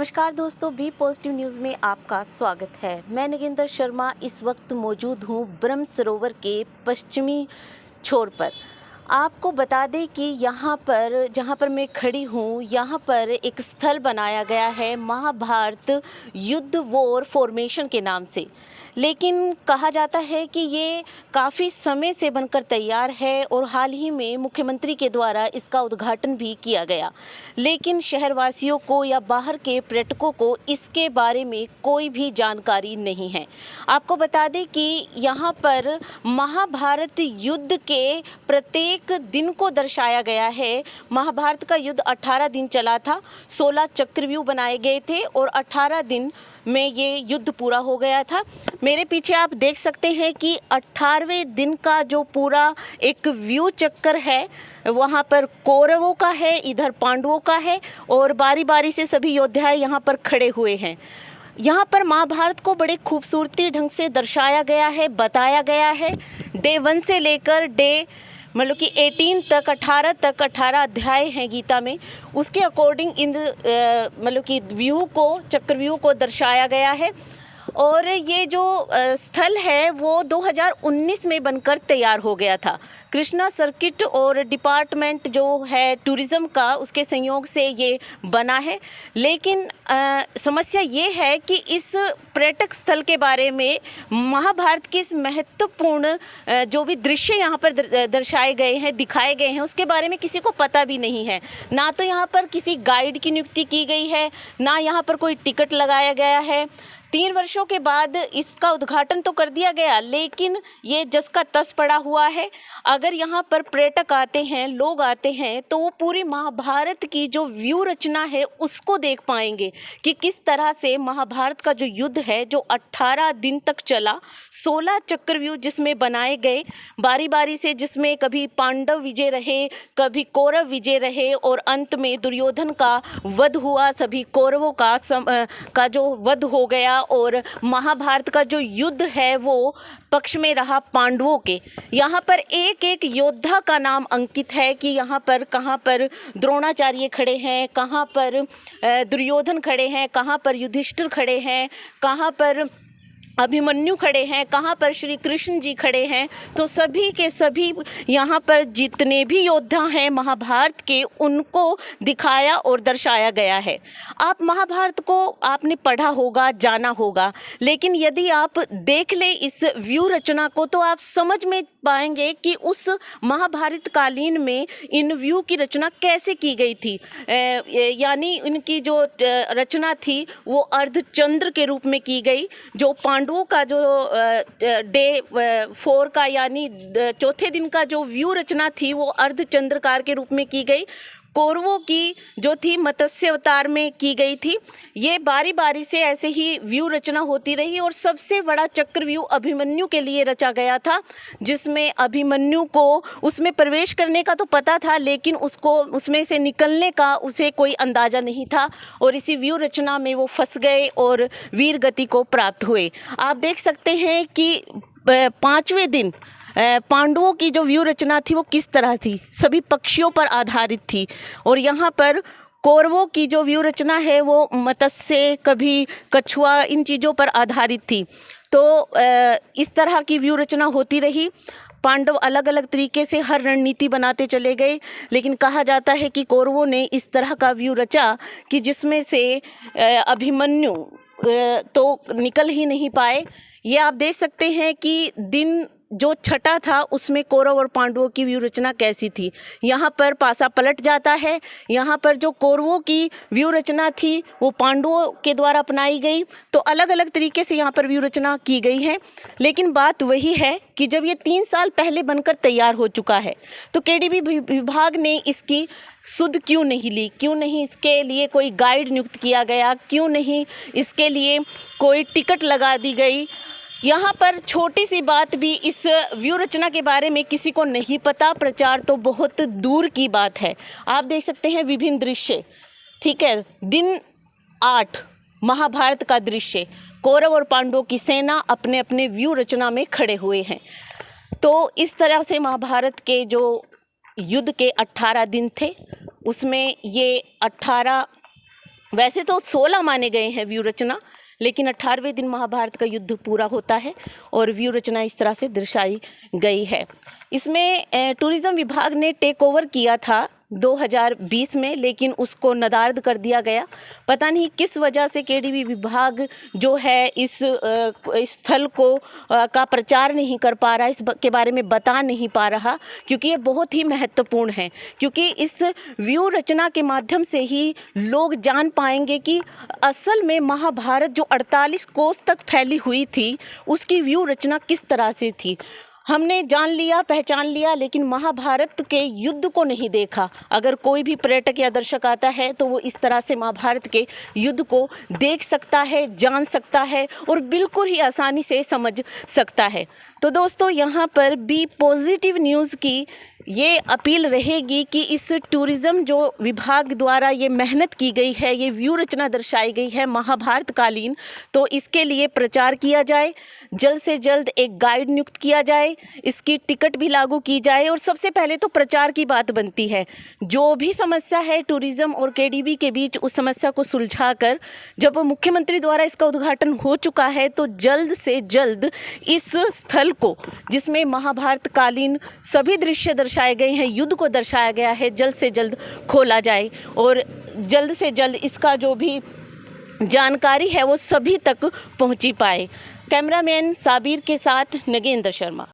नमस्कार दोस्तों, B positive news में आपका स्वागत है। मैं नगेंद्र शर्मा इस वक्त मौजूद हूँ ब्रह्म सरोवर के पश्चिमी छोर पर। आपको बता दें कि यहाँ पर जहाँ पर मैं खड़ी हूँ, यहाँ पर एक स्थल बनाया गया है महाभारत युद्ध वॉर फॉर्मेशन के नाम से। लेकिन कहा जाता है कि ये काफ़ी समय से बनकर तैयार है और हाल ही में मुख्यमंत्री के द्वारा इसका उद्घाटन भी किया गया। लेकिन शहरवासियों को या बाहर के पर्यटकों को इसके बारे में कोई भी जानकारी नहीं है। आपको बता दें कि यहाँ पर महाभारत युद्ध के प्रत्येक दिन को दर्शाया गया है। महाभारत का युद्ध 18 दिन चला था, 16 चक्रव्यूह बनाए गए थे और 18 दिन में ये युद्ध पूरा हो गया था। मेरे पीछे आप देख सकते हैं कि 18वें दिन का जो पूरा एक व्यू चक्कर है, वहाँ पर कौरवों का है, इधर पांडवों का है और बारी बारी से सभी योद्धा यहाँ पर खड़े हुए हैं। यहाँ पर महाभारत को बड़े खूबसूरती ढंग से दर्शाया गया है, बताया गया है। डे 1 से लेकर डे मतलब कि 18 तक 18 तक 18 अध्याय हैं गीता में, उसके अकॉर्डिंग इन मतलब कि व्यू को, चक्रव्यूह को दर्शाया गया है। और ये जो स्थल है वो 2019 में बनकर तैयार हो गया था। कृष्णा सर्किट और डिपार्टमेंट जो है टूरिज़्म का, उसके संयोग से ये बना है। लेकिन समस्या ये है कि इस पर्यटक स्थल के बारे में महाभारत के इस महत्वपूर्ण जो भी दृश्य यहाँ पर दर्शाए गए हैं, दिखाए गए हैं, उसके बारे में किसी को पता भी नहीं है। ना तो यहाँ पर किसी गाइड की नियुक्ति की गई है, ना यहाँ पर कोई टिकट लगाया गया है। 3 वर्षों के बाद इसका उद्घाटन तो कर दिया गया, लेकिन ये जस का तस पड़ा हुआ है। अगर यहाँ पर पर्यटक आते हैं, लोग आते हैं, तो वो पूरी महाभारत की जो व्यू रचना है उसको देख पाएंगे कि किस तरह से महाभारत का जो युद्ध है, जो 18 दिन तक चला, 16 चक्रव्यूह जिसमें बनाए गए बारी बारी से, जिसमें कभी पांडव विजय रहे, कभी कौरव विजय रहे और अंत में दुर्योधन का वध हुआ, सभी कौरवों का जो वध हो गया और महाभारत का जो युद्ध है वो पक्ष में रहा पांडवों के। यहाँ पर एक एक योद्धा का नाम अंकित है कि यहाँ पर कहाँ पर द्रोणाचार्य खड़े हैं, कहाँ पर दुर्योधन खड़े हैं, कहाँ पर युधिष्ठिर खड़े हैं, कहाँ पर अभिमन्यु खड़े हैं, कहाँ पर श्री कृष्ण जी खड़े हैं। तो सभी के सभी यहाँ पर जितने भी योद्धा हैं महाभारत के, उनको दिखाया और दर्शाया गया है। आप महाभारत को आपने पढ़ा होगा, जाना होगा, लेकिन यदि आप देख ले इस व्यू रचना को तो आप समझ में पाएंगे कि उस महाभारत कालीन में इन व्यू की रचना कैसे की गई थी। यानी इनकी जो रचना थी वो अर्धचंद्र के रूप में की गई। जो पांडवों का जो डे 4 का यानी चौथे दिन का जो व्यू रचना थी वो अर्धचंद्रकार के रूप में की गई। कौरवों की जो थी मत्स्य अवतार में की गई थी। ये बारी बारी से ऐसे ही व्यू रचना होती रही और सबसे बड़ा चक्रव्यूह अभिमन्यु के लिए रचा गया था, जिसमें अभिमन्यु को उसमें प्रवेश करने का तो पता था, लेकिन उसको उसमें से निकलने का उसे कोई अंदाज़ा नहीं था और इसी व्यू रचना में वो फंस गए और वीर गति को प्राप्त हुए। आप देख सकते हैं कि 5वें दिन पांडवों की जो व्यू रचना थी वो किस तरह थी, सभी पक्षियों पर आधारित थी। और यहाँ पर कौरवों की जो व्यू रचना है वो मत्स्य, कभी कछुआ, इन चीज़ों पर आधारित थी। तो इस तरह की व्यू रचना होती रही। पांडव अलग अलग तरीके से हर रणनीति बनाते चले गए, लेकिन कहा जाता है कि कौरवों ने इस तरह का व्यू रचा कि जिसमें से अभिमन्यु तो निकल ही नहीं पाए। ये आप देख सकते हैं कि दिन जो छठा था उसमें कौरव और पांडवों की व्यू रचना कैसी थी। यहाँ पर पासा पलट जाता है। यहाँ पर जो कौरवों की व्यू रचना थी वो पांडवों के द्वारा अपनाई गई। तो अलग अलग तरीके से यहाँ पर व्यू रचना की गई है। लेकिन बात वही है कि जब ये 3 साल पहले बनकर तैयार हो चुका है तो केडीबी विभाग ने इसकी सुध क्यों नहीं ली, क्यों नहीं इसके लिए कोई गाइड नियुक्त किया गया, क्यों नहीं इसके लिए कोई टिकट लगा दी गई। यहाँ पर छोटी सी बात भी इस व्यू रचना के बारे में किसी को नहीं पता। प्रचार तो बहुत दूर की बात है। आप देख सकते हैं विभिन्न दृश्य, ठीक है। दिन 8 महाभारत का दृश्य, कौरव और पांडवों की सेना अपने अपने व्यू रचना में खड़े हुए हैं। तो इस तरह से महाभारत के जो युद्ध के 18 दिन थे उसमें ये 18 वैसे तो 16 माने गए हैं व्यू रचना, लेकिन 18वें दिन महाभारत का युद्ध पूरा होता है और व्यू रचना इस तरह से दर्शाई गई है। इसमें टूरिज़्म विभाग ने टेक ओवर किया था 2020 में, लेकिन उसको नदारद कर दिया गया। पता नहीं किस वजह से केडीबी विभाग जो है इस स्थल को का प्रचार नहीं कर पा रहा, के बारे में बता नहीं पा रहा, क्योंकि ये बहुत ही महत्वपूर्ण है। क्योंकि इस व्यू रचना के माध्यम से ही लोग जान पाएंगे कि असल में महाभारत जो 48 कोस तक फैली हुई थी उसकी व्यू रचना किस तरह से थी। हमने जान लिया, पहचान लिया, लेकिन महाभारत के युद्ध को नहीं देखा। अगर कोई भी पर्यटक या दर्शक आता है तो वो इस तरह से महाभारत के युद्ध को देख सकता है, जान सकता है और बिल्कुल ही आसानी से समझ सकता है। तो दोस्तों, यहाँ पर बी पॉजिटिव न्यूज़ की ये अपील रहेगी कि इस टूरिज़्म जो विभाग द्वारा ये मेहनत की गई है, ये व्यू रचना दर्शाई गई है महाभारत कालीन, तो इसके लिए प्रचार किया जाए, जल्द से जल्द एक गाइड नियुक्त किया जाए, इसकी टिकट भी लागू की जाए। और सबसे पहले तो प्रचार की बात बनती है। जो भी समस्या है टूरिज़्म और केडीबी के बीच, उस समस्या को सुलझाकर जब मुख्यमंत्री द्वारा इसका उद्घाटन हो चुका है तो जल्द से जल्द इस स्थल को, जिसमें महाभारत कालीन सभी दृश्य दर्शाए गए हैं, युद्ध को दर्शाया गया है, जल्द से जल्द खोला जाए और जल्द से जल्द इसका जो भी जानकारी है वो सभी तक पहुंची पाए। कैमरामैन साबिर के साथ नगेंद्र शर्मा।